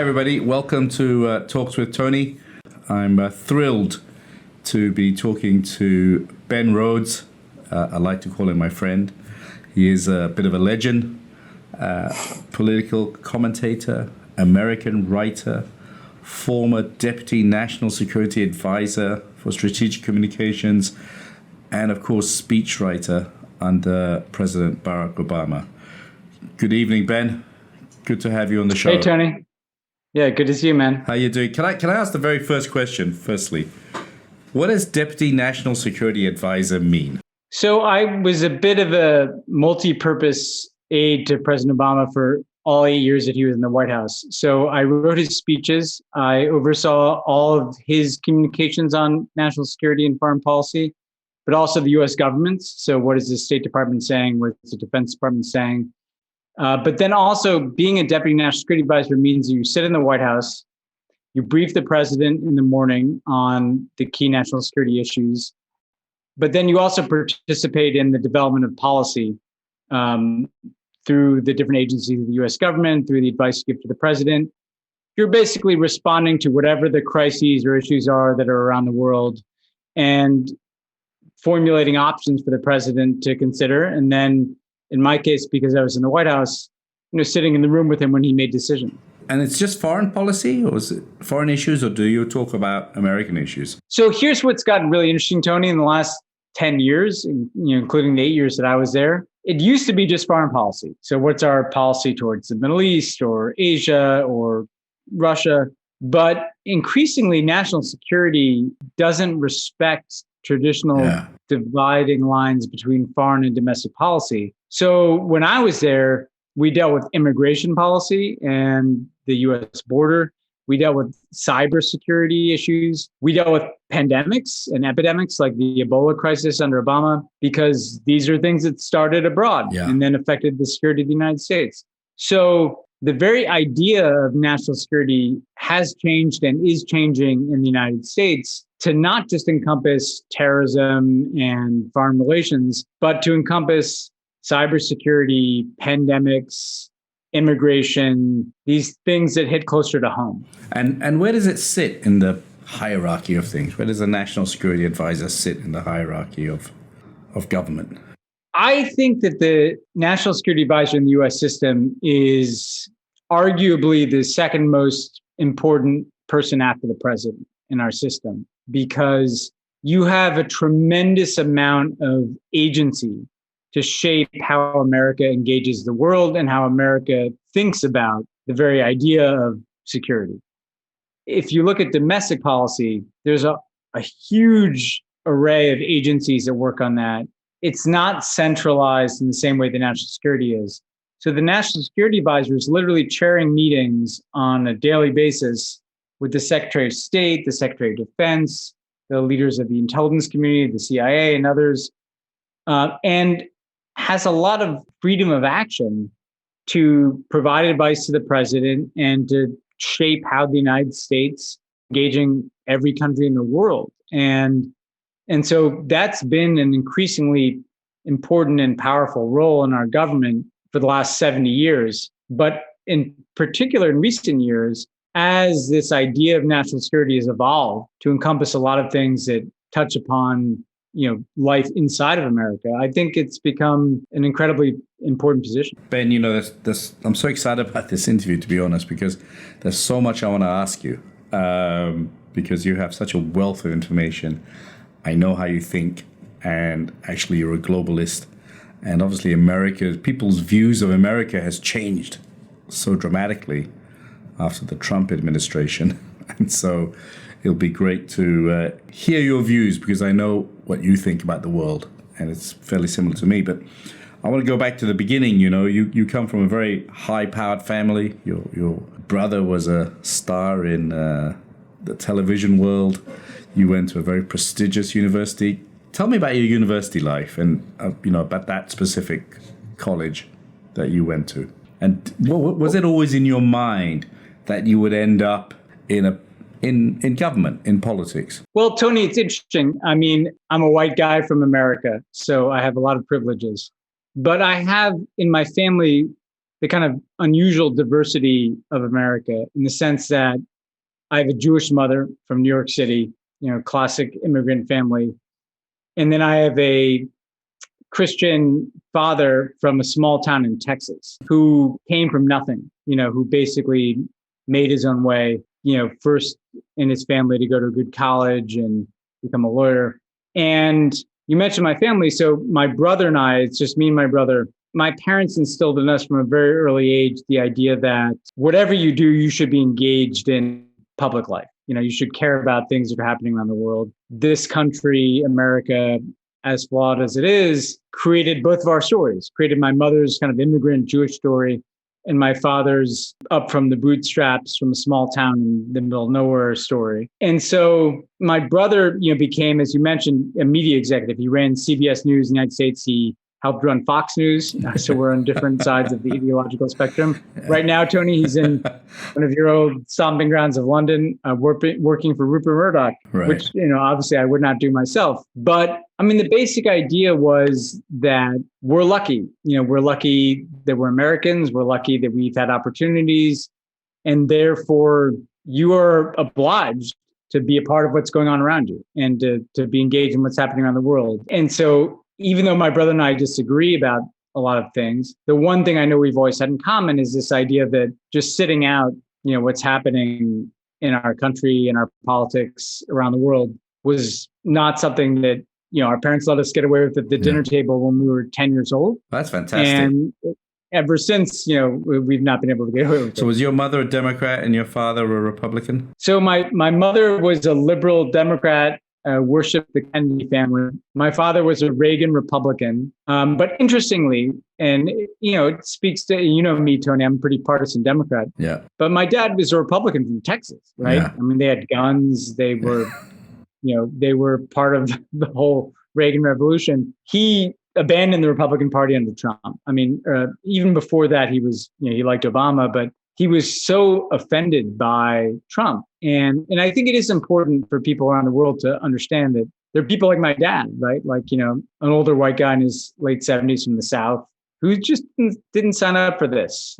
everybody. Welcome to Talks with Tony. I'm thrilled to be talking to Ben Rhodes. I like to call him my friend. He is a bit of a legend, political commentator, American writer, former Deputy National Security Advisor for Strategic Communications, and of course, speechwriter under President Barack Obama. Good evening, Ben. Good to have you on the show. Hey, Tony. Yeah, good to see you, man. How you doing? Can I ask the very first question, firstly? What does Deputy National Security Advisor mean? So I was a bit of a multi-purpose aide to President Obama for all 8 years that he was in the White House. So I wrote his speeches. I oversaw all of his communications on national security and foreign policy, but also the U.S. government's. So what is the State Department saying? What's the Defense Department saying? But then also being a deputy national security advisor means you sit in the White House, you brief the president in the morning on the key national security issues, but then you also participate in the development of policy through the different agencies of the U.S. government, through the advice you give to the president. You're basically responding to whatever the crises or issues are that are around the world and formulating options for the president to consider. And then in my case, because I was in the White House, sitting in the room with him when he made decisions. And it's just foreign policy, or is it foreign issues, or do you talk about American issues? So here's what's gotten really interesting, Tony, in the last 10 years, including the 8 years that I was there. It used to be just foreign policy. So what's our policy towards the Middle East or Asia or Russia? But increasingly, national security doesn't respect traditional dividing lines between foreign and domestic policy. So when I was there, we dealt with immigration policy and the U.S. border. We dealt with cybersecurity issues. We dealt with pandemics and epidemics like the Ebola crisis under Obama, because these are things that started abroad and then affected the security of the United States. So the very idea of national security has changed and is changing in the United States to not just encompass terrorism and foreign relations, but to encompass cybersecurity, pandemics, immigration, these things that hit closer to home. And where does it sit in the hierarchy of things? Where does the National Security Advisor sit in the hierarchy of government? I think that the National Security Advisor in the U.S. system is arguably the second most important person after the president in our system, because you have a tremendous amount of agency to shape how America engages the world and how America thinks about the very idea of security. If you look at domestic policy, there's a huge array of agencies that work on that. It's not centralized in the same way the national security is. So the National Security Advisor is literally chairing meetings on a daily basis with the Secretary of State, the Secretary of Defense, the leaders of the intelligence community, the CIA, and others, and has a lot of freedom of action to provide advice to the president and to shape how the United States engaging every country in the world. And so that's been an increasingly important and powerful role in our government for the last 70 years. But in particular, in recent years, as this idea of national security has evolved to encompass a lot of things that touch upon life inside of America, I think it's become an incredibly important position. Ben, I'm so excited about this interview, to be honest, because there's so much I want to ask you, because you have such a wealth of information. I know how you think, and actually you're a globalist. And obviously people's views of America has changed so dramatically after the Trump administration. And so it'll be great to hear your views, because I know what you think about the world, and it's fairly similar to me. But I want to go back to the beginning. You come from a very high-powered family. Your brother was a star in the television world. You went to a very prestigious university. Tell me about your university life and about that specific college that you went to. And was it always in your mind that you would end up in government, in politics? Well, Tony, it's interesting. I mean, I'm a white guy from America, so I have a lot of privileges. But I have in my family the kind of unusual diversity of America in the sense that I have a Jewish mother from New York City, classic immigrant family. And then I have a Christian father from a small town in Texas who came from nothing, who basically made his own way, first in his family to go to a good college and become a lawyer. And you mentioned my family. So my brother and I, it's just me and my brother. My parents instilled in us from a very early age the idea that whatever you do, you should be engaged in public life. You should care about things that are happening around the world. This country, America, as flawed as it is, created both of our stories, created my mother's kind of immigrant Jewish story and my father's up from the bootstraps from a small town in the middle of nowhere story. And so my brother, became, as you mentioned, a media executive. He ran CBS News in the United States. He helped run Fox News. So we're on different sides of the ideological spectrum. Right now, Tony, he's in one of your old stomping grounds of London, working for Rupert Murdoch, right. Which, obviously I would not do myself. But the basic idea was that we're lucky. We're lucky that we're Americans. We're lucky that we've had opportunities. And therefore, you are obliged to be a part of what's going on around you and to be engaged in what's happening around the world. And so even though my brother and I disagree about a lot of things, the one thing I know we've always had in common is this idea that just sitting out, what's happening in our country and our politics around the world was not something that, our parents let us get away with at the dinner table when we were 10 years old. That's fantastic. And ever since, we've not been able to get away with it. So was your mother a Democrat and your father a Republican? So my mother was a liberal Democrat, worshipped the Kennedy family. My father was a Reagan Republican. But interestingly, and, it speaks to, me, Tony, I'm a pretty partisan Democrat. Yeah. But my dad was a Republican from Texas, right? Yeah. They had guns. They were, they were part of the whole Reagan Revolution. He abandoned the Republican Party under Trump. Even before that, he was, he liked Obama, but he was so offended by Trump. And I think it is important for people around the world to understand that there are people like my dad, right? Like, an older white guy in his late 70s from the South who just didn't sign up for this,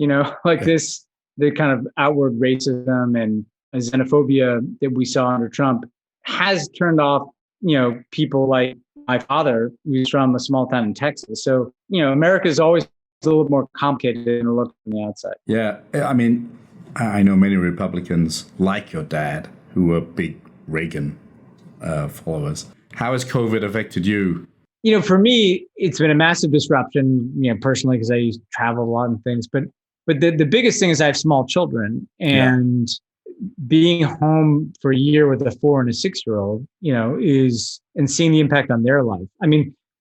this, the kind of outward racism and xenophobia that we saw under Trump has turned off, people like my father, who's from a small town in Texas. So, America is always a little more complicated than it looks from the outside. Yeah. I know many Republicans like your dad who are big Reagan followers. How has COVID affected you? For me, it's been a massive disruption, personally, because I used to travel a lot and things. But the biggest thing is I have small children, and being home for a year with a 4 and a 6-year-old, is, and seeing the impact on their life.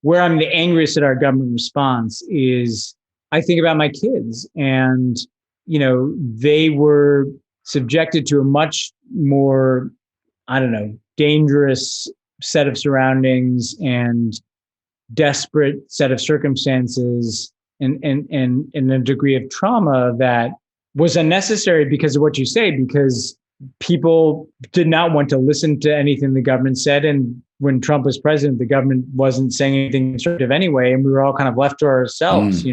Where I'm the angriest at our government response is I think about my kids, and, they were subjected to a much more, dangerous set of surroundings and desperate set of circumstances and a degree of trauma that was unnecessary because of what you say, because people did not want to listen to anything the government said. And when Trump was president, the government wasn't saying anything constructive anyway. And we were all kind of left to ourselves,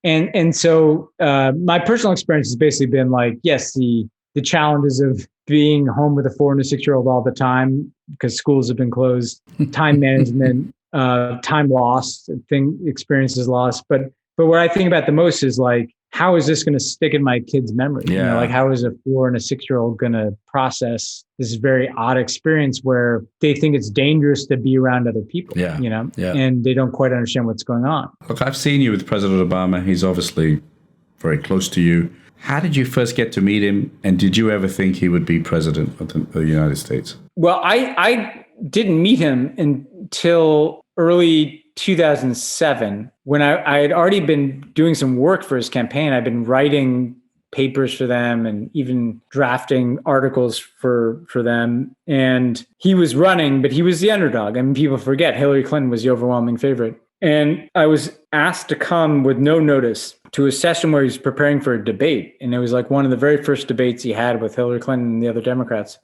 And so my personal experience has basically been like, yes, the challenges of being home with a 4 and a 6-year-old all the time because schools have been closed, time management, time lost, experiences lost. But what I think about the most is like, how is this going to stick in my kid's memory? Yeah. How is a 4 and a 6-year-old going to process this very odd experience where they think it's dangerous to be around other people, and they don't quite understand what's going on. Look, I've seen you with President Obama. He's obviously very close to you. How did you first get to meet him? And did you ever think he would be president of the United States? Well, I didn't meet him until early 2007, when I had already been doing some work for his campaign. I've been writing papers for them and even drafting articles for them. And he was running, but he was the underdog. People forget Hillary Clinton was the overwhelming favorite. And I was asked to come with no notice to a session where he was preparing for a debate. And it was like one of the very first debates he had with Hillary Clinton and the other Democrats.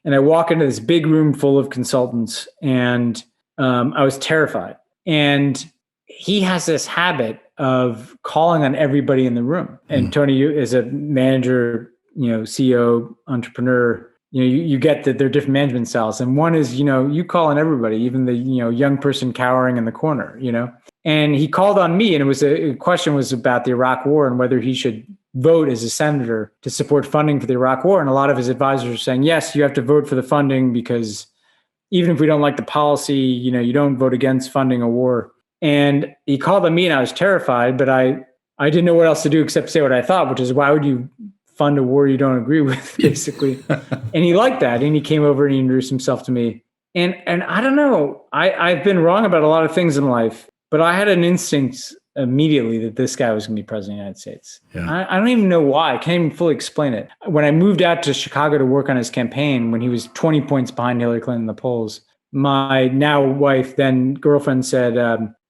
And I walk into this big room full of consultants, and I was terrified. And he has this habit of calling on everybody in the room. And Tony, you as a manager, CEO, entrepreneur, you get that there are different management styles. And one is, you call on everybody, even the, young person cowering in the corner, and he called on me, and a question was about the Iraq war and whether he should vote as a senator to support funding for the Iraq war. And a lot of his advisors are saying, yes, you have to vote for the funding because even if we don't like the policy, you don't vote against funding a war. And he called on me, and I was terrified, but I didn't know what else to do except say what I thought, which is, why would you fund a war you don't agree with, basically? And he liked that. And he came over and he introduced himself to me. And I don't know, I've been wrong about a lot of things in life, but I had an instinct immediately that this guy was going to be president of the United States. Yeah. I don't even know why. I can't even fully explain it. When I moved out to Chicago to work on his campaign, when he was 20 points behind Hillary Clinton in the polls, my now wife, then girlfriend, said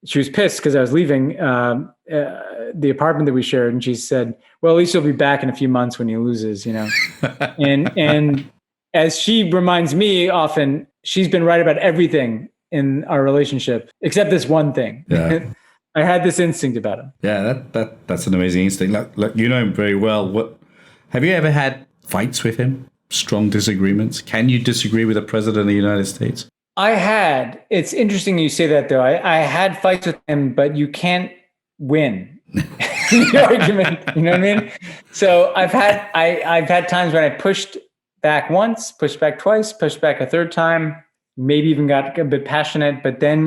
she was pissed because I was leaving the apartment that we shared. And she said, well, at least he'll be back in a few months when he loses, and as she reminds me often, she's been right about everything in our relationship, except this one thing. Yeah. I had this instinct about him. Yeah, that's an amazing instinct. Like, you know him very well. Have you ever had fights with him? Strong disagreements? Can you disagree with the president of the United States? I had. It's interesting you say that, though. I had fights with him, but you can't win the argument. You know what I mean? So I've had times when I pushed back once, pushed back twice, pushed back a third time, maybe even got a bit passionate. But then,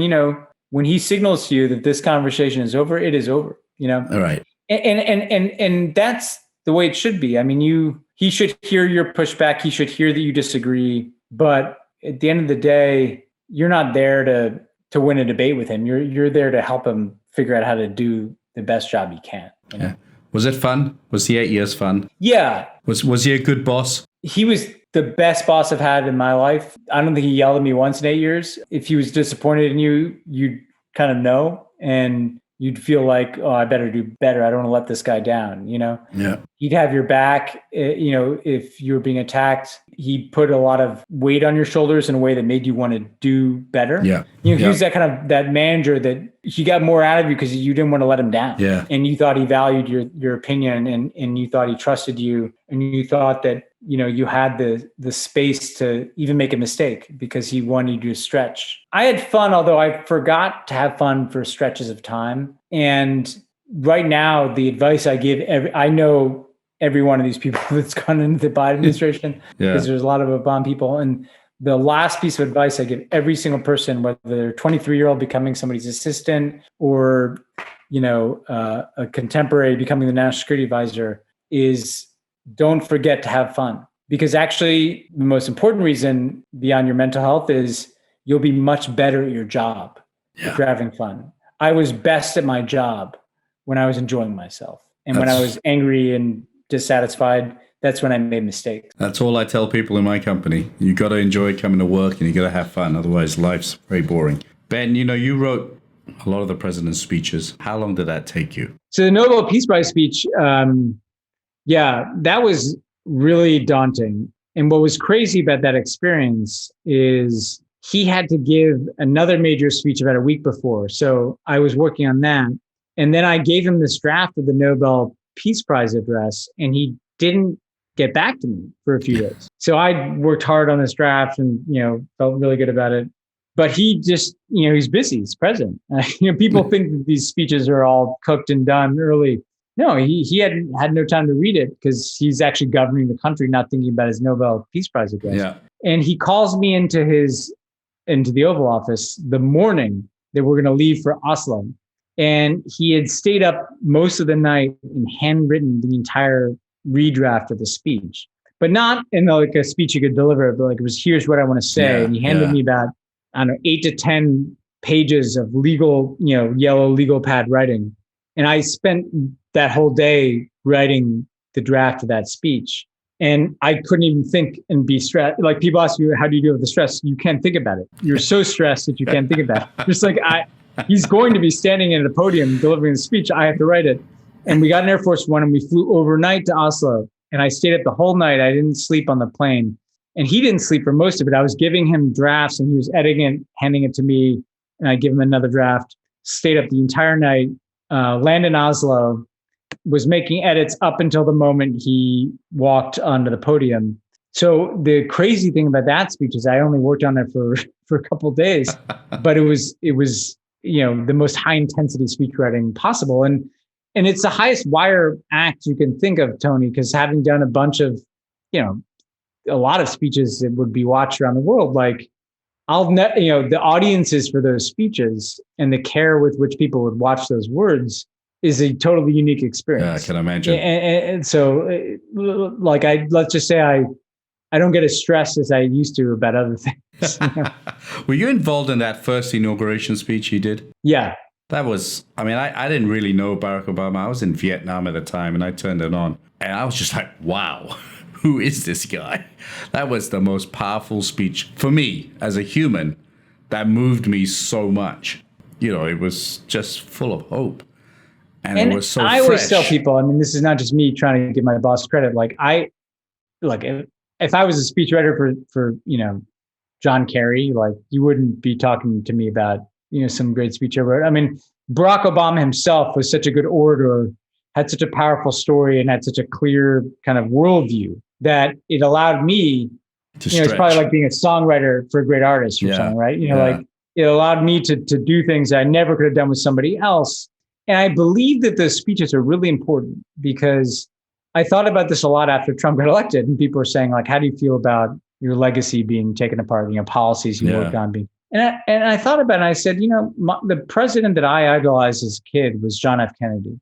when he signals to you that this conversation is over, it is over. All right. And that's the way it should be. I mean, he should hear your pushback. He should hear that you disagree. But at the end of the day, you're not there to win a debate with him. You're there to help him figure out how to do the best job he can. Yeah. Was it fun? Was the 8 years fun? Yeah. Was he a good boss? He was the best boss I've had in my life. I don't think he yelled at me once in 8 years. If he was disappointed in you, you'd kind of know, and you'd feel like, oh, I better do better. I don't want to let this guy down, Yeah. He'd have your back. If you were being attacked, he put a lot of weight on your shoulders in a way that made you want to do better. Yeah. He was that manager that he got more out of you because you didn't want to let him down. Yeah. And you thought he valued your opinion, and you thought he trusted you, and you thought that, you had the space to even make a mistake because he wanted you to stretch. I had fun, although I forgot to have fun for stretches of time. And right now, the advice I give, I know every one of these people that's gone into the Biden administration, because there's a lot of Obama people. And the last piece of advice I give every single person, whether they're 23-year-old becoming somebody's assistant or, a contemporary becoming the national security advisor, is don't forget to have fun. Because actually, the most important reason beyond your mental health is you'll be much better at your job if you're having fun. I was best at my job when I was enjoying myself. And when I was angry and dissatisfied, that's when I made mistakes. That's all I tell people in my company. You got to enjoy coming to work, and you got to have fun. Otherwise, life's very boring. Ben, you wrote a lot of the president's speeches. How long did that take you? So the Nobel Peace Prize speech, that was really daunting. And what was crazy about that experience is he had to give another major speech about a week before. So I was working on that. And then I gave him this draft of the Nobel Peace Prize address, and he didn't get back to me for a few days. So I worked hard on this draft and, felt really good about it. But he just, he's busy. He's president. People think that these speeches are all cooked and done early. No, he had no time to read it because he's actually governing the country, not thinking about his Nobel Peace Prize address. Yeah. And he calls me into the Oval Office the morning that we're going to leave for Oslo. And he had stayed up most of the night and handwritten the entire redraft of the speech, but not in like a speech you could deliver, but like it was, here's what I want to say. Yeah, and he handed me about, 8 to 10 pages of legal, yellow legal pad writing. And I spent that whole day writing the draft of that speech. And I couldn't even think and be stressed. Like people ask you, how do you deal with the stress? You can't think about it. You're so stressed that you can't think about it. Just like he's going to be standing at a podium delivering the speech. I have to write it. And we got an Air Force One and we flew overnight to Oslo. And I stayed up the whole night. I didn't sleep on the plane. And he didn't sleep for most of it. I was giving him drafts and he was editing it, handing it to me. And I give him another draft. Stayed up the entire night. Landon Oslo was making edits up until the moment he walked onto the podium. So the crazy thing about that speech is I only worked on it for a couple of days, but it was the most high intensity speech writing possible, and it's the highest wire act you can think of, Tony, because having done a bunch of a lot of speeches that would be watched around the world, like the audiences for those speeches and the care with which people would watch those words is a totally unique experience. Yeah, I can imagine. And so, like, let's just say I don't get as stressed as I used to about other things. Were you involved in that first inauguration speech he did? Yeah. That was, I didn't really know Barack Obama. I was in Vietnam at the time, and I turned it on. And I was just like, wow, who is this guy? That was the most powerful speech for me as a human that moved me so much. It was just full of hope. And it was so fresh. I always tell people, this is not just me trying to give my boss credit. If I was a speechwriter for John Kerry, you wouldn't be talking to me about some great speech I wrote. Barack Obama himself was such a good orator, had such a powerful story, and had such a clear kind of worldview that it allowed me to it's probably like being a songwriter for a great artist or something, right? It allowed me to do things that I never could have done with somebody else. And I believe that those speeches are really important because I thought about this a lot after Trump got elected, and people were saying, how do you feel about your legacy being taken apart, policies you worked on being. And I thought about it, and I said, the president that I idolized as a kid was John F. Kennedy.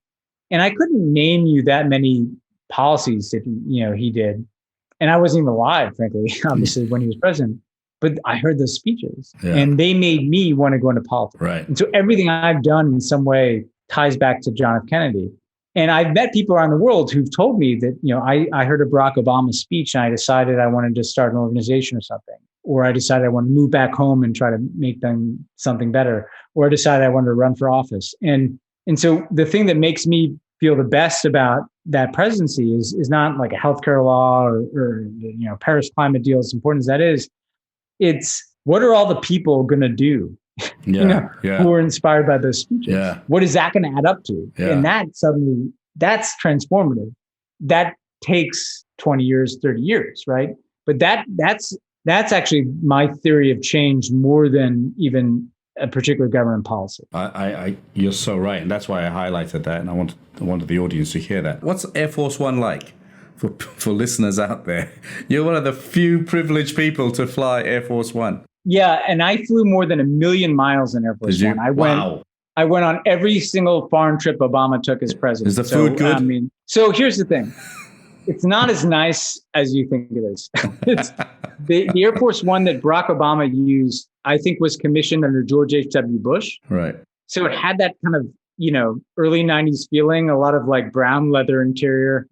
And I couldn't name you that many policies that he did. And I wasn't even alive, frankly, obviously, when he was president. But I heard those speeches, and they made me want to go into politics. Right. And so everything I've done in some way ties back to John F. Kennedy. And I've met people around the world who've told me that, I heard a Barack Obama speech and I decided I wanted to start an organization or something. Or I decided I want to move back home and try to make them something better. Or I decided I wanted to run for office. And so the thing that makes me feel the best about that presidency is not like a healthcare law or Paris climate deal, as important as that is. It's what are all the people going to do? Who are inspired by those speeches. Yeah. What is that going to add up to? Yeah. And that's transformative. That takes 20 years, 30 years, right? But that's actually my theory of change more than even a particular government policy. You're so right. And that's why I highlighted that. And I wanted the audience to hear that. What's Air Force One like? For listeners out there, you're one of the few privileged people to fly Air Force One. Yeah, and I flew more than 1 million miles in Air Force One. I went on every single foreign trip Obama took as president. Is the food good? So here's the thing. It's not as nice as you think it is. It's the Air Force One that Barack Obama used, I think, was commissioned under George H.W. Bush. Right. So it had that kind of, early 90s feeling, a lot of brown leather interior,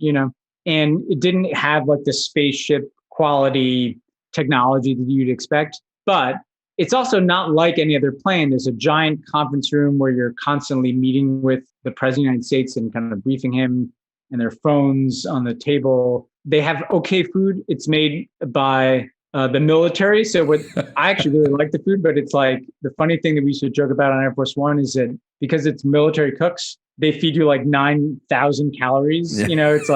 and it didn't have the spaceship quality technology that you'd expect. But it's also not like any other plane. There's a giant conference room where you're constantly meeting with the president of the United States and kind of briefing him, and their phones on the table. They have okay food. It's made by the military. So I actually really like the food, but it's the funny thing that we should joke about on Air Force One is that because it's military cooks, they feed you 9,000 calories. Yeah. It's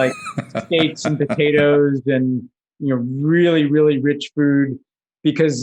steaks and potatoes and, really, really rich food. Because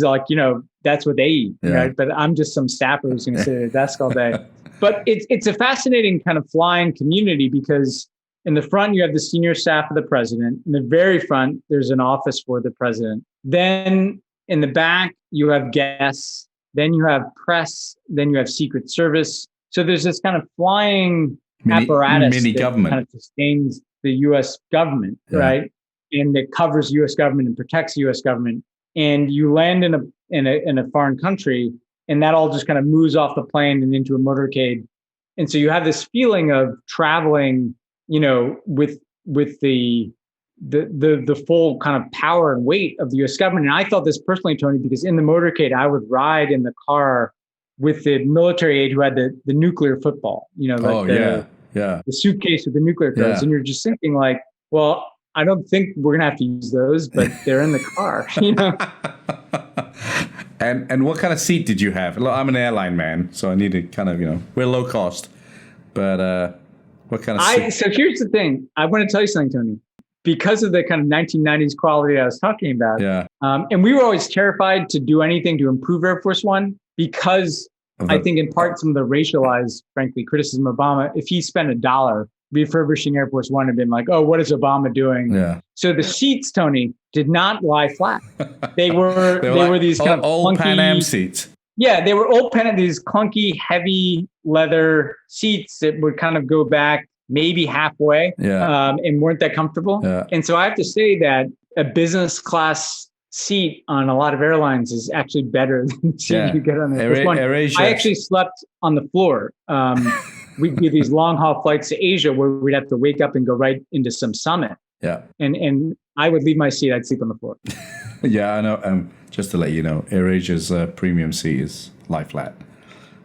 that's what they eat, right? But I'm just some staffer who's going to sit at a desk all day. But it's a fascinating kind of flying community because in the front you have the senior staff of the president. In the very front, there's an office for the president. Then in the back you have guests. Then you have press. Then you have Secret Service. So there's this kind of flying apparatus that government kind of sustains the U.S. government, right? And that covers U.S. government and protects the U.S. government. And you land in a foreign country, and that all just kind of moves off the plane and into a motorcade. And so you have this feeling of traveling, with the full kind of power and weight of the U.S. government. And I felt this personally, Tony, because in the motorcade, I would ride in the car with the military aide who had the nuclear football, the suitcase with the nuclear codes. Yeah. And you're just thinking well, I don't think we're going to have to use those, but they're in the car, And what kind of seat did you have? I'm an airline man, so I need to kind of, we're low cost. But what kind of? So here's the thing. I want to tell you something, Tony. Because of the kind of 1990s quality I was talking about, and we were always terrified to do anything to improve Air Force One because I think in part some of the racialized, frankly, criticism of Obama. If he spent $1 refurbishing Air Force One, had been like, oh, what is Obama doing? Yeah. So the seats, Tony, did not lie flat. They were these kind of old clunky, Pan Am seats. Yeah, they were old these clunky, heavy leather seats that would kind of go back maybe halfway, and weren't that comfortable. Yeah. And so I have to say that a business class seat on a lot of airlines is actually better than the seat you get on the first one. I actually slept on the floor. We'd do these long haul flights to Asia where we'd have to wake up and go right into some summit. Yeah. And I would leave my seat, I'd sleep on the floor. Yeah, I know. Just to let you know, AirAsia's premium seat is lie flat.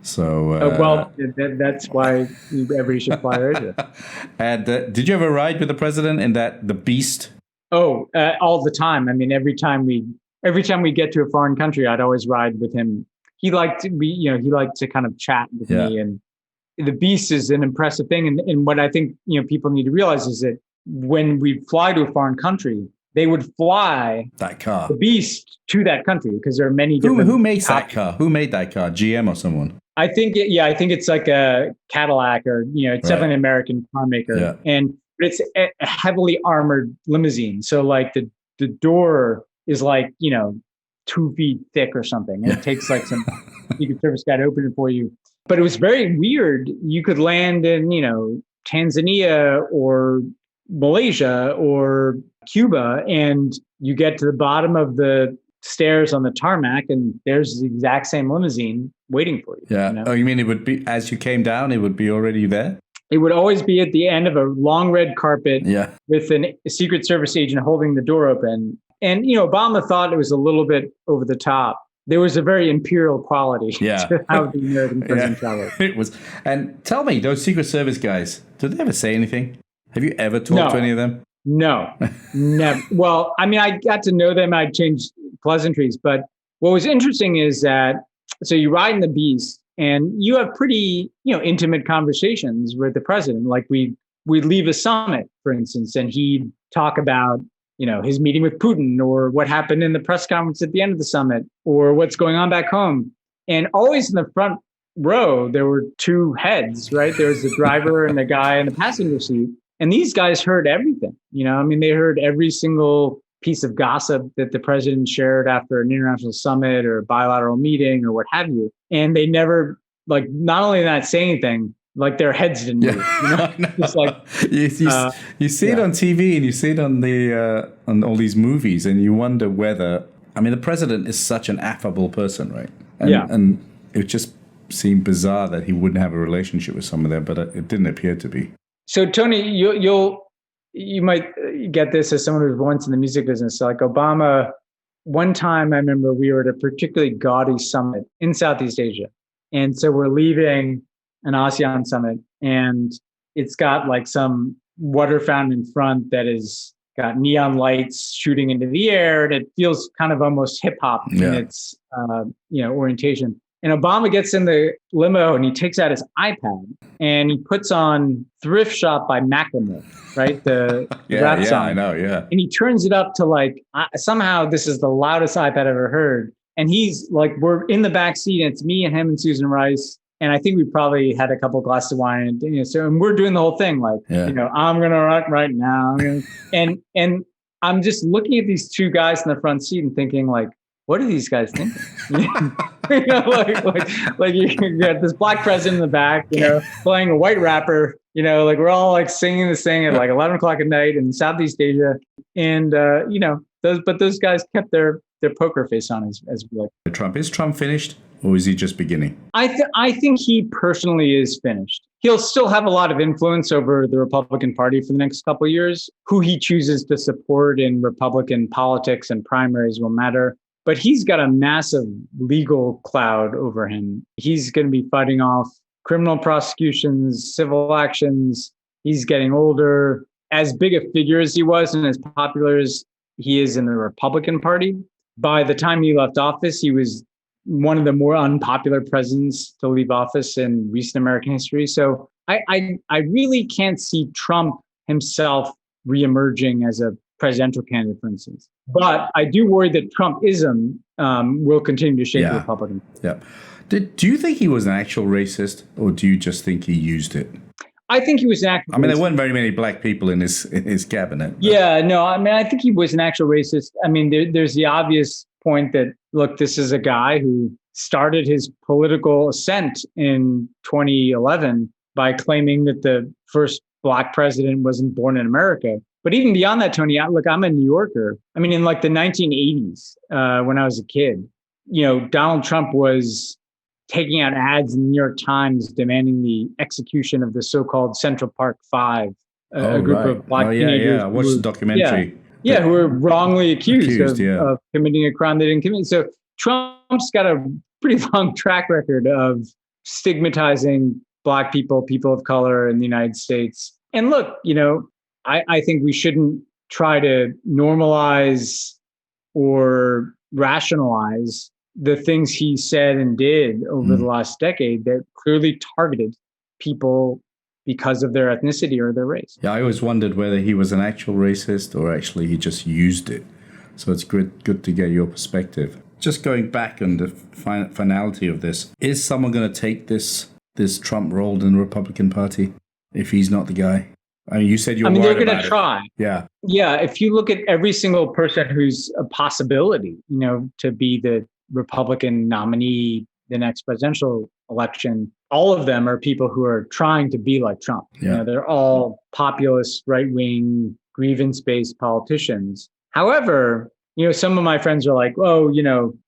So that's why everybody should fly AirAsia. And did you ever ride with the president in the Beast? Oh, all the time. I mean, every time we get to a foreign country, I'd always ride with him. He liked to kind of chat with me, and the Beast is an impressive thing. And what I think people need to realize is that when we fly to a foreign country, they would fly that car, the Beast, to that country because there are many different. Who makes that car? Who made that car? GM or someone? I think it's like a Cadillac or it's definitely an American car maker, and it's a heavily armored limousine. So like the door is like 2 feet thick or something, and it takes like some Secret Service guy to open it for you. But it was very weird. You could land in Tanzania or Malaysia or Cuba, and you get to the bottom of the stairs on the tarmac, and there's the exact same limousine waiting for you. Yeah. Oh, you mean it would be as you came down? It would be already there. It would always be at the end of a long red carpet. Yeah. With a Secret Service agent holding the door open. And Obama thought it was a little bit over the top. There was a very imperial quality to how the American president traveled. It was. And tell me, those Secret Service guys, did they ever say anything? Have you ever talked to any of them? No, never. Well, I mean, I got to know them. I changed pleasantries. But what was interesting is that, so you ride in the Beast and you have pretty, intimate conversations with the president. Like we'd leave a summit, for instance, and he'd talk about, his meeting with Putin or what happened in the press conference at the end of the summit or what's going on back home. And always in the front row, there were two heads, right? There was the driver and the guy in the passenger seat. And these guys heard everything, they heard every single piece of gossip that the president shared after an international summit or a bilateral meeting or what have you. And they never, not only not say anything, their heads didn't move. Just like you see it on TV and you see it on on all these movies, and you wonder whether, the president is such an affable person, right? And it just seemed bizarre that he wouldn't have a relationship with someone there, but it didn't appear to be. So Tony, you might get this as someone who was once in the music business. So like Obama, one time I remember we were at a particularly gaudy summit in Southeast Asia. And so we're leaving an ASEAN summit, and it's got like some water fountain in front that is got neon lights shooting into the air, and it feels kind of almost hip hop in its orientation. And Obama gets in the limo and he takes out his iPad and he puts on Thrift Shop by Macklemore, right? The rap song. I know, yeah. And he turns it up to somehow this is the loudest iPad I've ever heard. And he's like, we're in the back seat, and it's me and him and Susan Rice. And I think we probably had a couple of glasses of wine, and we're doing the whole thing, I'm going to rock right now. And I'm just looking at these two guys in the front seat and thinking what are these guys thinking? You got this black president in the back, playing a white rapper, we're all singing this thing at 11 o'clock at night in Southeast Asia. And, those guys kept their poker face on as we like. Trump, is Trump finished or is he just beginning? I think he personally is finished. He'll still have a lot of influence over the Republican Party for the next couple of years. Who he chooses to support in Republican politics and primaries will matter. But he's got a massive legal cloud over him. He's going to be fighting off criminal prosecutions, civil actions. He's getting older. As big a figure as he was and as popular as he is in the Republican Party, by the time he left office, he was one of the more unpopular presidents to leave office in recent American history. So I really can't see Trump himself reemerging as a presidential candidate, for instance. But I do worry that Trumpism will continue to shape the Republican. Yeah. Do you think he was an actual racist, or do you just think he used it? I think he was an actual. I mean, there weren't very many black people in his cabinet. But. Yeah, no, I mean, I think he was an actual racist. I mean, there's the obvious point that, look, this is a guy who started his political ascent in 2011 by claiming that the first black president wasn't born in America. But even beyond that, Tony, look, I'm a New Yorker. I mean, in like the 1980s, when I was a kid, Donald Trump was taking out ads in the New York Times demanding the execution of the so-called Central Park Five, a group of black teenagers. I watched the documentary. Yeah, who were wrongly accused of committing a crime they didn't commit. So Trump's got a pretty long track record of stigmatizing black people, people of color in the United States. And look, I think we shouldn't try to normalize or rationalize the things he said and did over the last decade that clearly targeted people because of their ethnicity or their race. Yeah, I always wondered whether he was an actual racist or actually he just used it. So it's good to get your perspective. Just going back on the finality of this, is someone going to take this Trump role in the Republican Party if he's not the guy? I mean, you said you're worried about it. They're going to try. Yeah. Yeah, if you look at every single person who's a possibility, to be the Republican nominee the next presidential election, all of them are people who are trying to be like Trump. Yeah. They're all populist, right-wing, grievance-based politicians. However, some of my friends are like, oh,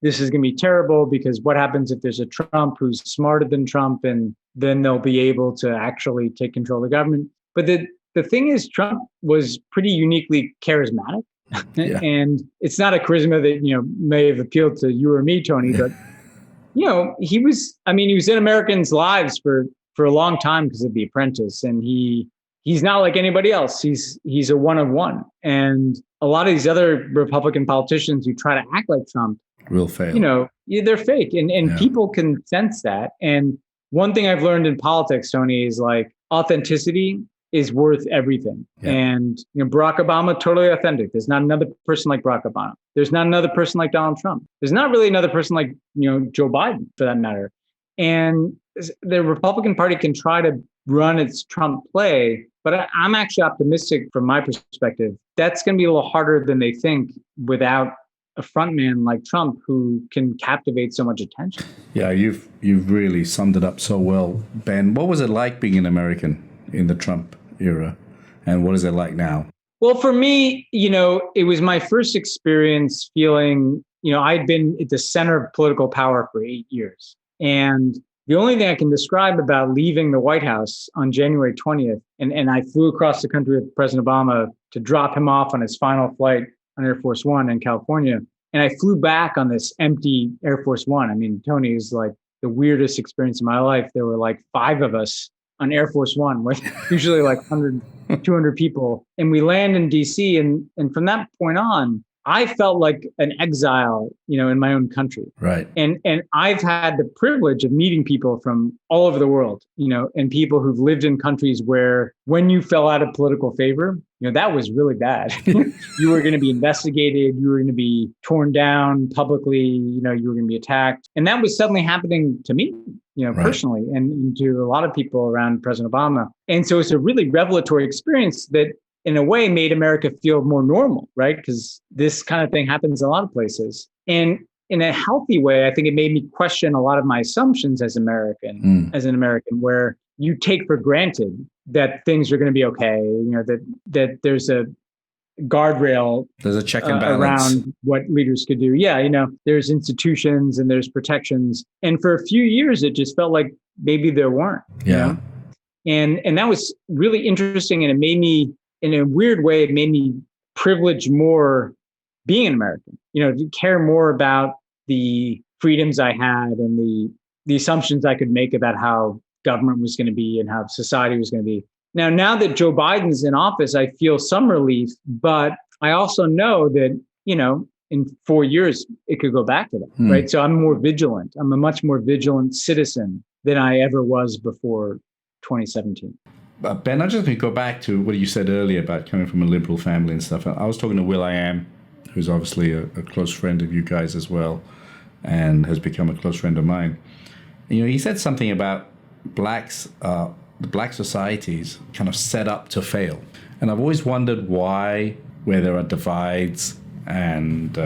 this is going to be terrible because what happens if there's a Trump who's smarter than Trump, and then they'll be able to actually take control of the government. But the thing is, Trump was pretty uniquely charismatic. Yeah. And it's not a charisma that, may have appealed to you or me, Tony, but, he was in Americans' lives for a long time because of The Apprentice. And he's not like anybody else. He's a one of one. And a lot of these other Republican politicians who try to act like Trump will fail. They're fake. And people can sense that. And one thing I've learned in politics, Tony, is like authenticity is worth everything. Yeah. And Barack Obama, totally authentic. There's not another person like Barack Obama. There's not another person like Donald Trump. There's not really another person like Joe Biden, for that matter. And the Republican Party can try to run its Trump play, but I'm actually optimistic from my perspective. That's going to be a little harder than they think without a frontman like Trump who can captivate so much attention. Yeah, you've really summed it up so well, Ben. What was it like being an American in the Trump era, and what is it like now? Well, for me, it was my first experience feeling, I'd been at the center of political power for 8 years. And the only thing I can describe about leaving the White House on January 20th, and I flew across the country with President Obama to drop him off on his final flight on Air Force One in California. And I flew back on this empty Air Force One. I mean, Tony, is like the weirdest experience of my life. There were like 5 of us on Air Force One, with usually like 100, 200 people. And we land in DC. And from that point on, I felt like an exile, in my own country. Right. And I've had the privilege of meeting people from all over the world, and people who've lived in countries where when you fell out of political favor, that was really bad. You were going to be investigated. You were going to be torn down publicly. You were going to be attacked. And that was suddenly happening to me, right. Personally, and to a lot of people around President Obama. And so it's a really revelatory experience that in a way made America feel more normal, right? Because this kind of thing happens in a lot of places. And in a healthy way, I think it made me question a lot of my assumptions as an American, where you take for granted that things are going to be okay, that there's a guardrail. There's a check and balance around what leaders could do. Yeah, there's institutions and there's protections. And for a few years, it just felt like maybe there weren't. Yeah. And that was really interesting. And it made me, in a weird way, it made me privilege more being an American, to care more about the freedoms I had and the assumptions I could make about how government was going to be and how society was going to be. Now that Joe Biden's in office, I feel some relief, but I also know that, in 4 years, it could go back to that, right? So I'm more vigilant. I'm a much more vigilant citizen than I ever was before 2017. Ben, I just want to go back to what you said earlier about coming from a liberal family and stuff. I was talking to Will.i.am, who's obviously a close friend of you guys as well, and has become a close friend of mine. And, he said something about blacks, the black societies kind of set up to fail. And I've always wondered why, where there are divides and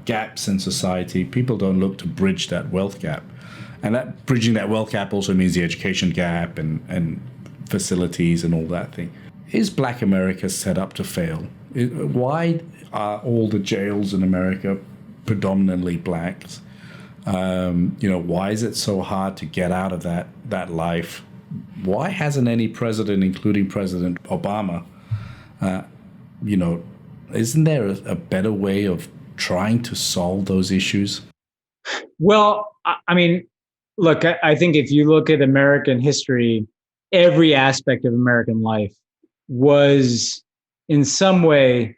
gaps in society, people don't look to bridge that wealth gap. And that bridging that wealth gap also means the education gap and facilities and all that thing. Is Black America set up to fail? Why are all the jails in America predominantly blacks? Why is it so hard to get out of that life? Why hasn't any president, including President Obama, isn't there a better way of trying to solve those issues? Well, I mean, look, I think if you look at American history, every aspect of American life was in some way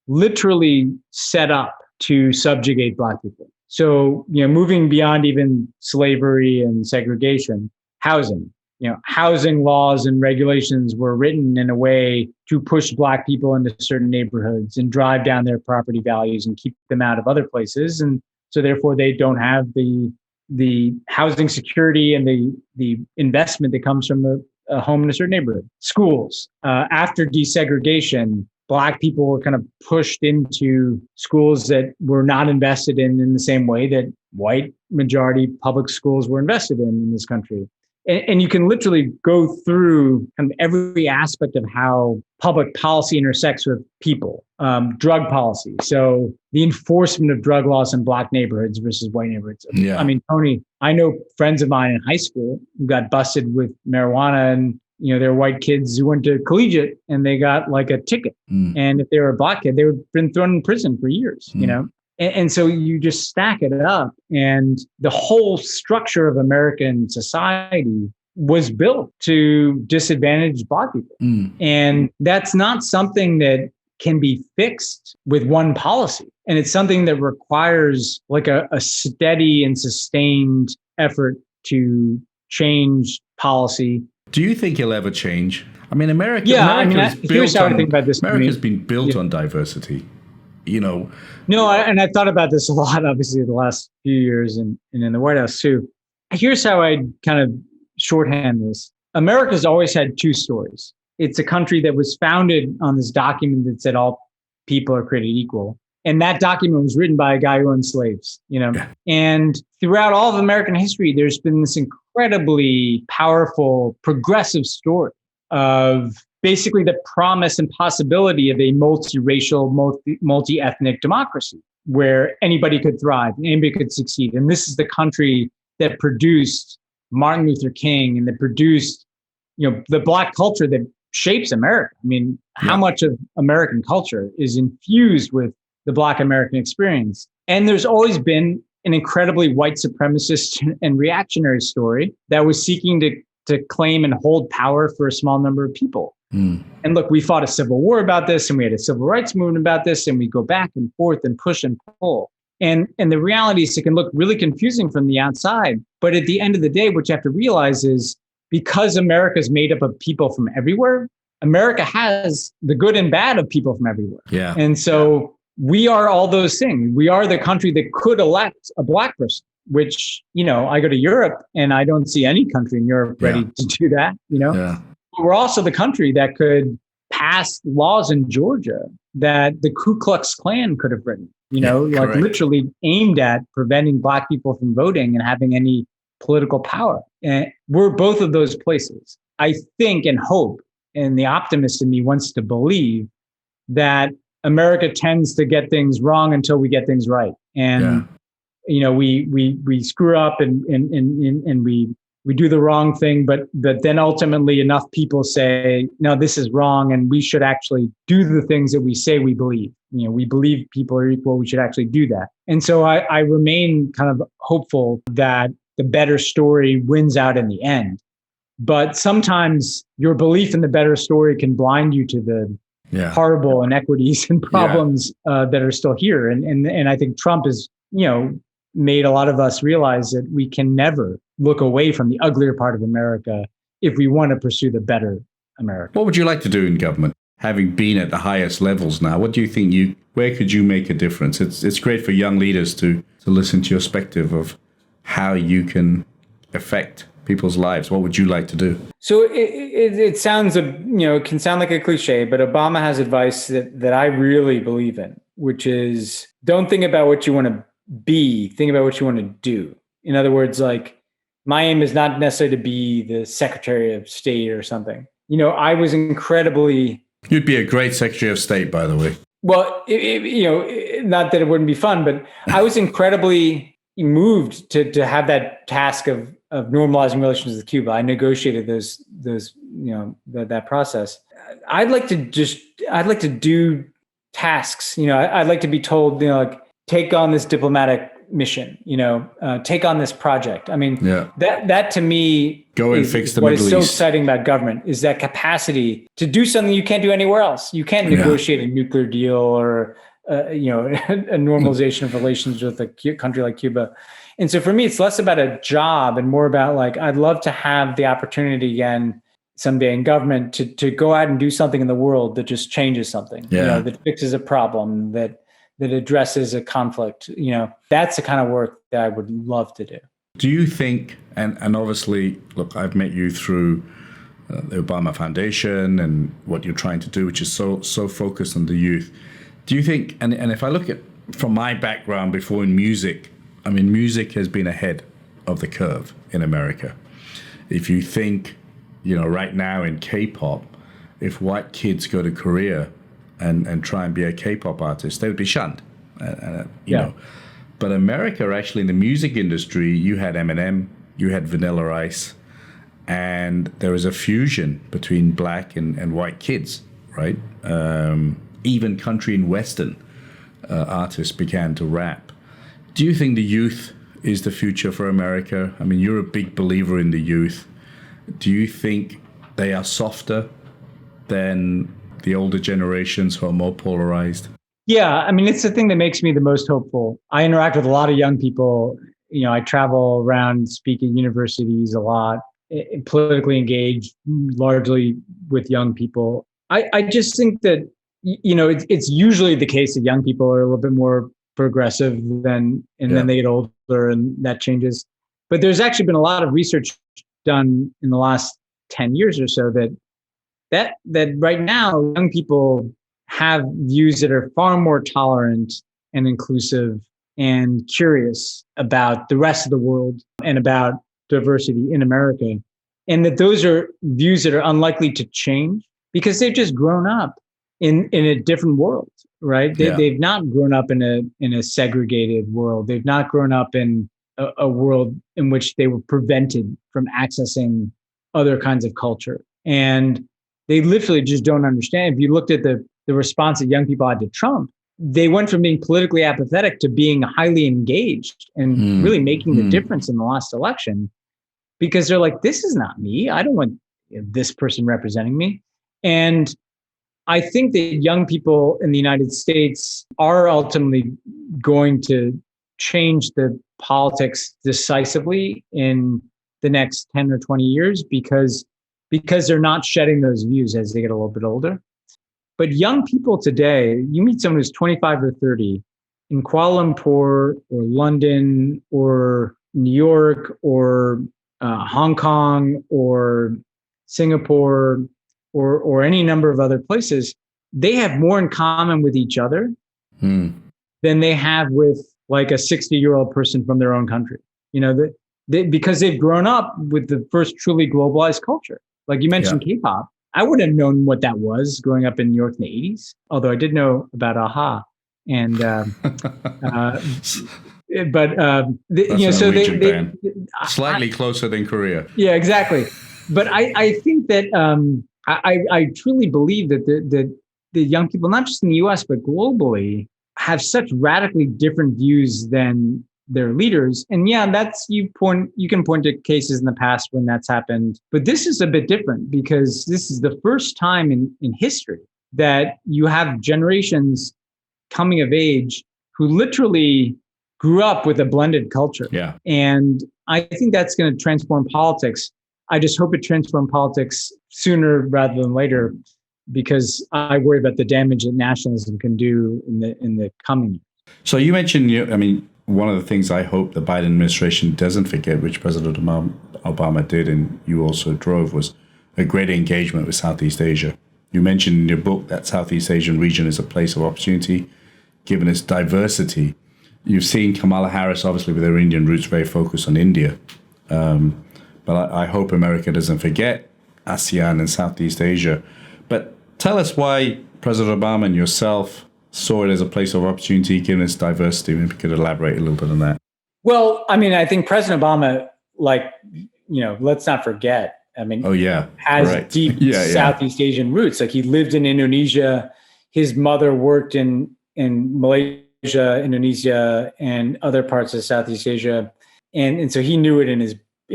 literally set up to subjugate Black people. So, moving beyond even slavery and segregation, housing, housing laws and regulations were written in a way to push Black people into certain neighborhoods and drive down their property values and keep them out of other places. And so therefore they don't have the housing security and the investment that comes from a home in a certain neighborhood. Schools, after desegregation, Black people were kind of pushed into schools that were not invested in the same way that white majority public schools were invested in this country. And you can literally go through kind of every aspect of how public policy intersects with people. Drug policy. So the enforcement of drug laws in Black neighborhoods versus white neighborhoods. Yeah. I mean, Tony, I know friends of mine in high school who got busted with marijuana, and they're white kids who went to collegiate and they got like a ticket. And if they were a Black kid, they would have been thrown in prison for years, And so you just stack it up, and the whole structure of American society was built to disadvantage Black people. And that's not something that can be fixed with one policy. And it's something that requires like a steady and sustained effort to change policy. Do you think it'll ever change? I mean, America's been built on diversity. No, and I've thought about this a lot, obviously, the last few years and in the White House too. Here's how I kind of shorthand this. America's always had two stories. It's a country that was founded on this document that said all people are created equal. And that document was written by a guy who owned slaves, Yeah. And throughout all of American history, there's been this incredibly powerful, progressive story of basically the promise and possibility of a multiracial, multi-ethnic democracy where anybody could thrive and anybody could succeed. And this is the country that produced Martin Luther King and that produced, the Black culture that shapes America. I mean, how much of American culture is infused with the Black American experience? And there's always been an incredibly white supremacist and reactionary story that was seeking to claim and hold power for a small number of people. And look, we fought a civil war about this, and we had a civil rights movement about this, and we go back and forth and push and pull. And the reality is it can look really confusing from the outside. But at the end of the day, what you have to realize is because America is made up of people from everywhere, America has the good and bad of people from everywhere. Yeah. And so we are all those things. We are the country that could elect a Black person, which, I go to Europe and I don't see any country in Europe ready to do that, Yeah. We're also the country that could pass laws in Georgia that the Ku Klux Klan could have written, like literally aimed at preventing Black people from voting and having any political power. And we're both of those places. I think and hope, and the optimist in me wants to believe that America tends to get things wrong until we get things right. And, we screw up and we do the wrong thing, but then ultimately enough people say, no, this is wrong. And we should actually do the things that we say we believe. We believe people are equal. We should actually do that. And so I remain kind of hopeful that the better story wins out in the end. But sometimes your belief in the better story can blind you to the horrible inequities and problems that are still here. And I think Trump has, made a lot of us realize that we can never look away from the uglier part of America if we want to pursue the better America. What would you like to do in government? Having been at the highest levels now, what do you think where could you make a difference? It's great for young leaders to listen to your perspective of how you can affect people's lives. What would you like to do? So it sounds, it can sound like a cliche, but Obama has advice that I really believe in, which is don't think about what you want to be, think about what you want to do. In other words, like my aim is not necessarily to be the Secretary of State or something. I was incredibly... You'd be a great Secretary of State, by the way. Well, not that it wouldn't be fun, but I was incredibly moved to have that task of normalizing relations with Cuba. I negotiated those that process. I'd like to do tasks. I'd like to be told, like, take on this diplomatic mission, take on this project. I mean, that to me, go and fix the Middle East. What is so exciting about government is that capacity to do something you can't do anywhere else. You can't negotiate a nuclear deal or a normalization of relations with a country like Cuba. And so for me, it's less about a job and more about, like, I'd love to have the opportunity again someday in government to go out and do something in the world that just changes something, that fixes a problem, that addresses a conflict. That's the kind of work that I would love to do. Do you think, and obviously, look, I've met you through the Obama Foundation and what you're trying to do, which is so focused on the youth. Do you think, and if I look at from my background before in music, I mean, music has been ahead of the curve in America. If you think, right now in K-pop, if white kids go to Korea and try and be a K-pop artist, they would be shunned, you know. But America, actually, in the music industry, you had Eminem, you had Vanilla Ice, and there was a fusion between black and white kids, right? Even country and Western artists began to rap. Do you think the youth is the future for America? I mean, you're a big believer in the youth. Do you think they are softer than the older generations who are more polarized? Yeah, I mean, it's the thing that makes me the most hopeful. I interact with a lot of young people. I travel around, speak at universities a lot, politically engaged largely with young people. I just think that, it's usually the case that young people are a little bit more progressive then they get older and that changes. But there's actually been a lot of research done in the last 10 years or so that right now young people have views that are far more tolerant and inclusive and curious about the rest of the world and about diversity in America. And that those are views that are unlikely to change because they've just grown up in a different world, right? They've not grown up in a segregated world. They've not grown up in a world in which they were prevented from accessing other kinds of culture. And they literally just don't understand. If you looked at the response that young people had to Trump, they went from being politically apathetic to being highly engaged and really making the difference in the last election because they're like, this is not me. I don't want this person representing me. And I think that young people in the United States are ultimately going to change the politics decisively in the next 10 or 20 years because they're not shedding those views as they get a little bit older. But young people today, you meet someone who's 25 or 30 in Kuala Lumpur or London or New York or Hong Kong or Singapore or any number of other places, they have more in common with each other than they have with like a 60-year-old person from their own country. Because they've grown up with the first truly globalized culture. Like you mentioned K-pop. I wouldn't have known what that was growing up in New York in the 80s, although I did know about AHA. And slightly closer than Korea. Yeah, exactly. But I think that I truly believe that the young people, not just in the US, but globally, have such radically different views than their leaders. And you can point to cases in the past when that's happened. But this is a bit different because this is the first time in history that you have generations coming of age who literally grew up with a blended culture. Yeah. And I think that's going to transform politics. I just hope it transforms politics sooner rather than later, because I worry about the damage that nationalism can do in the coming years. So you mentioned, one of the things I hope the Biden administration doesn't forget, which President Obama did and you also drove, was a greater engagement with Southeast Asia. You mentioned in your book that Southeast Asian region is a place of opportunity, given its diversity. You've seen Kamala Harris, obviously, with her Indian roots, very focused on India. But I hope America doesn't forget ASEAN and Southeast Asia. But tell us why President Obama and yourself saw it as a place of opportunity, given its diversity. Maybe you could elaborate a little bit on that. Well, I mean, I think President Obama, let's not forget, has Correct. deep Southeast Asian roots. Like, he lived in Indonesia. His mother worked in Malaysia, Indonesia, and other parts of Southeast Asia. And so he knew it in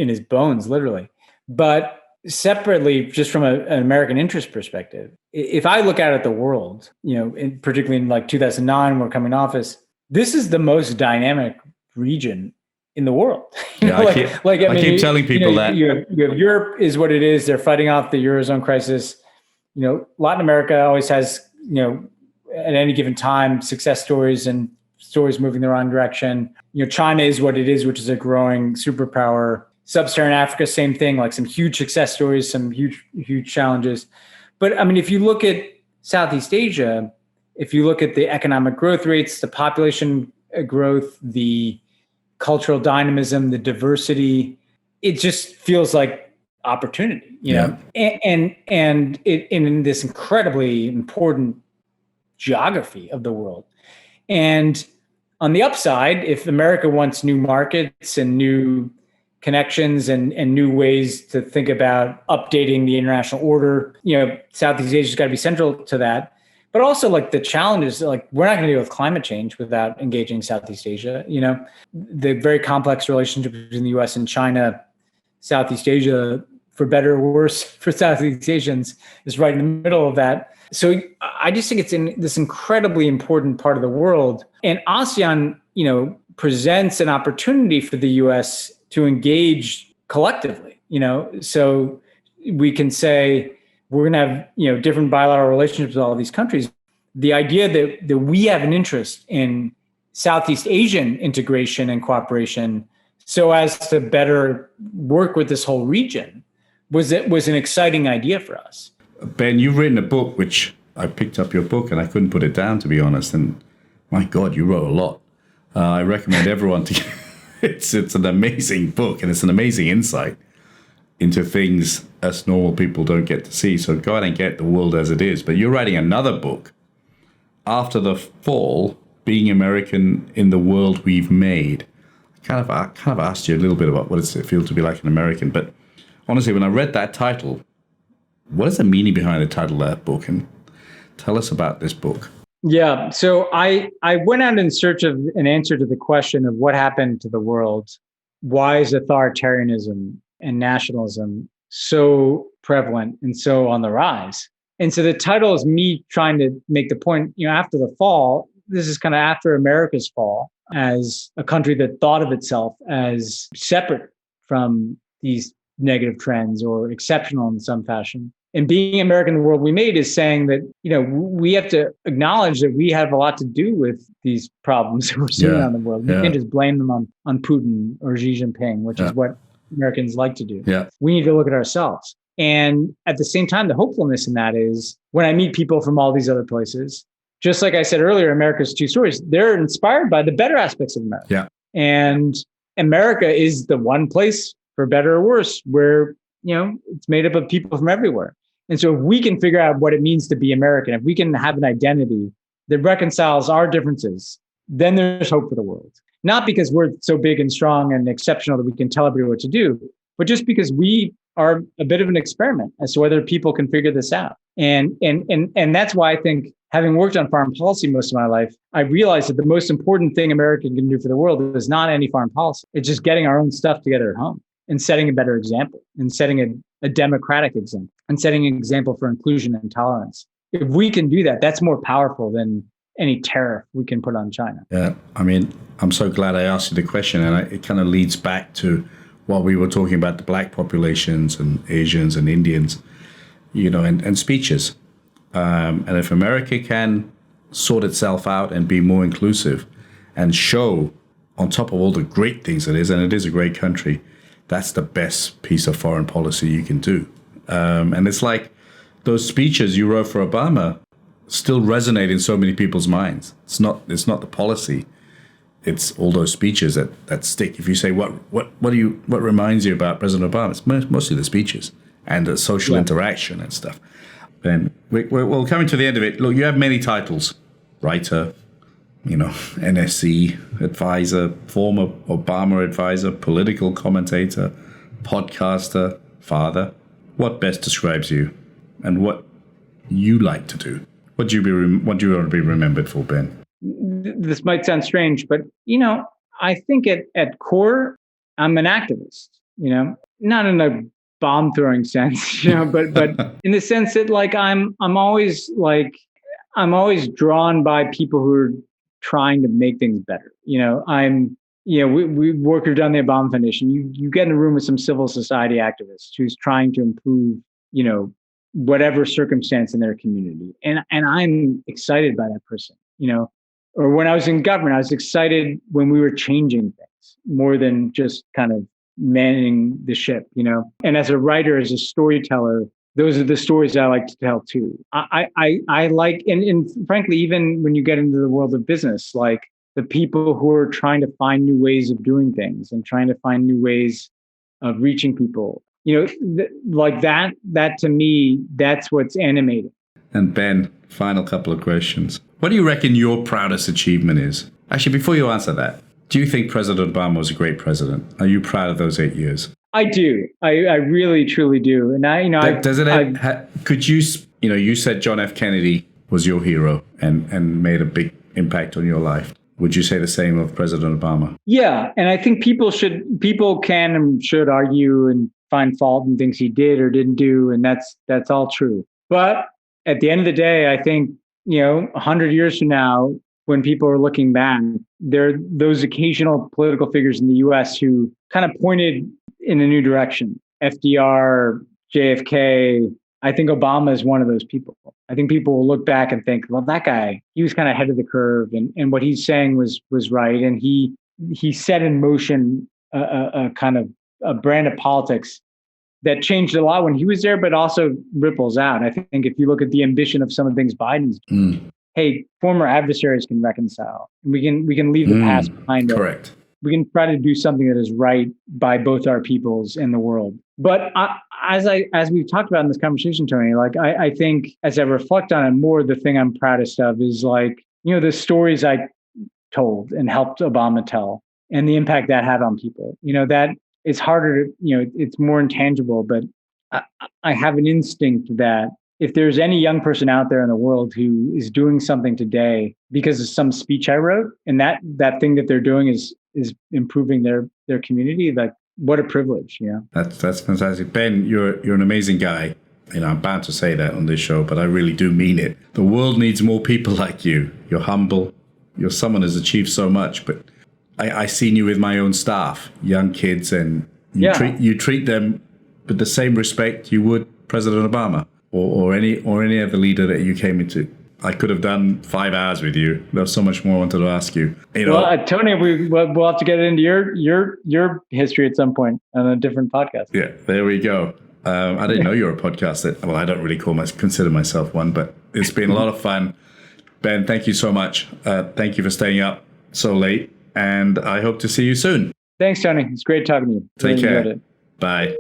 his bones, literally. But separately, just from an American interest perspective, if I look out at the world, particularly in like 2009, we're coming office, this is the most dynamic region in the world. I keep telling people that. You have Europe is what it is. They're fighting off the Eurozone crisis. Latin America always has, at any given time, success stories and stories moving the wrong direction. China is what it is, which is a growing superpower. Sub-Saharan Africa, same thing, like some huge success stories, some huge, huge challenges. But I mean, if you look at Southeast Asia, if you look at the economic growth rates, the population growth, the cultural dynamism, the diversity, it just feels like opportunity, and in this incredibly important geography of the world. And on the upside, if America wants new markets and new connections and new ways to think about updating the international order, Southeast Asia's got to be central to that. But also, like, the challenge is, like, we're not going to deal with climate change without engaging Southeast Asia. The very complex relationship between the U.S. and China, Southeast Asia, for better or worse for Southeast Asians, is right in the middle of that. So I just think it's in this incredibly important part of the world. And ASEAN, presents an opportunity for the U.S. to engage collectively, so we can say we're going to have, different bilateral relationships with all of these countries. The idea that we have an interest in Southeast Asian integration and cooperation so as to better work with this whole region was an exciting idea for us. Ben, you've written a book, which I picked up your book and I couldn't put it down, to be honest. And my God, you wrote a lot. I recommend everyone to. It's an amazing book, and it's an amazing insight into things us normal people don't get to see. So go ahead and get The World as It Is. But you're writing another book, After the Fall, Being American in the World We've Made. I kind of asked you a little bit about what does it feel to be like an American. But honestly, when I read that title, what is the meaning behind the title of that book? And tell us about this book. Yeah. So I went out in search of an answer to the question of what happened to the world. Why is authoritarianism and nationalism so prevalent and so on the rise? And so the title is me trying to make the point, after the fall, this is kind of after America's fall as a country that thought of itself as separate from these negative trends or exceptional in some fashion. And being American in the world we made is saying that, we have to acknowledge that we have a lot to do with these problems that we're seeing around the world. We can't just blame them on Putin or Xi Jinping, which is what Americans like to do. Yeah. We need to look at ourselves. And at the same time, the hopefulness in that is when I meet people from all these other places, just like I said earlier, America's two stories, they're inspired by the better aspects of America. Yeah. And America is the one place, for better or worse, where, it's made up of people from everywhere. And so if we can figure out what it means to be American, if we can have an identity that reconciles our differences, then there's hope for the world. Not because we're so big and strong and exceptional that we can tell everybody what to do, but just because we are a bit of an experiment as to whether people can figure this out. And that's why I think, having worked on foreign policy most of my life, I realized that the most important thing America can do for the world is not any foreign policy. It's just getting our own stuff together at home and setting a better example and setting a democratic example and setting an example for inclusion and tolerance. If we can do that, that's more powerful than any tariff we can put on China. Yeah, I mean, I'm so glad I asked you the question, and it kind of leads back to while we were talking about the black populations and Asians and Indians, and speeches. And if America can sort itself out and be more inclusive and show, on top of all the great things it is, and it is a great country, that's the best piece of foreign policy you can do. And it's like those speeches you wrote for Obama still resonate in so many people's minds. It's not the policy. It's all those speeches that stick. If you say what reminds you about President Obama, it's mostly the speeches and the social interaction and stuff. And we're coming to the end of it. Look, you have many titles: writer, NSC advisor, former Obama advisor, political commentator, podcaster, father. What best describes you, and what you like to do? What do you want to be remembered for, Ben? This might sound strange, but I think at core, I'm an activist. Not in a bomb throwing sense, but in the sense that I'm always drawn by people who are trying to make things better. We work on the Obama Foundation. You get in a room with some civil society activists who's trying to improve, whatever circumstance in their community, and I'm excited by that person. Or when I was in government, I was excited when we were changing things more than just kind of manning the ship, And as a writer, as a storyteller, those are the stories I like to tell too. I like, and frankly, even when you get into the world of business, like the people who are trying to find new ways of doing things and trying to find new ways of reaching people, like that to me, that's what's animating. And Ben, final couple of questions. What do you reckon your proudest achievement is? Actually, before you answer that, do you think President Obama was a great president? Are you proud of those 8 years? I do. I really, truly do. And could you, you said John F. Kennedy was your hero and made a big impact on your life. Would you say the same of President Obama? Yeah. And I think people can and should argue and find fault in things he did or didn't do. And that's all true. But at the end of the day, I think, 100 years from now, when people are looking back, there are those occasional political figures in the US who kind of pointed in a new direction. FDR, JFK. I think Obama is one of those people. I think people will look back and think, well, that guy, he was kind of ahead of the curve, and what he's saying was right. And he set in motion a kind of a brand of politics that changed a lot when he was there, but also ripples out. I think if you look at the ambition of some of the things Biden's doing, hey, former adversaries can reconcile. We can leave the past behind us. Correct. We can try to do something that is right by both our peoples and the world. But as we've talked about in this conversation, Tony, I think as I reflect on it more, the thing I'm proudest of is the stories I told and helped Obama tell and the impact that had on people. That it's harder to, it's more intangible, but I have an instinct that if there's any young person out there in the world who is doing something today because of some speech I wrote, and that thing that they're doing is improving their community, what a privilege, That's fantastic. Ben, you're an amazing guy. I'm bound to say that on this show, but I really do mean it. The world needs more people like you. You're humble. You're someone who's achieved so much, but I seen you with my own staff, young kids, and you treat them with the same respect you would President Obama or any other leader that you came into. I could have done 5 hours with you. There's so much more I wanted to ask you. Well, Tony, we'll have to get into your history at some point on a different podcast. Yeah, there we go. I didn't know you were a podcaster. Well, I don't really consider myself one, but it's been a lot of fun. Ben, thank you so much. Thank you for staying up so late, and I hope to see you soon. Thanks, Tony. It's great talking to you. Take care. Enjoyed it. Bye.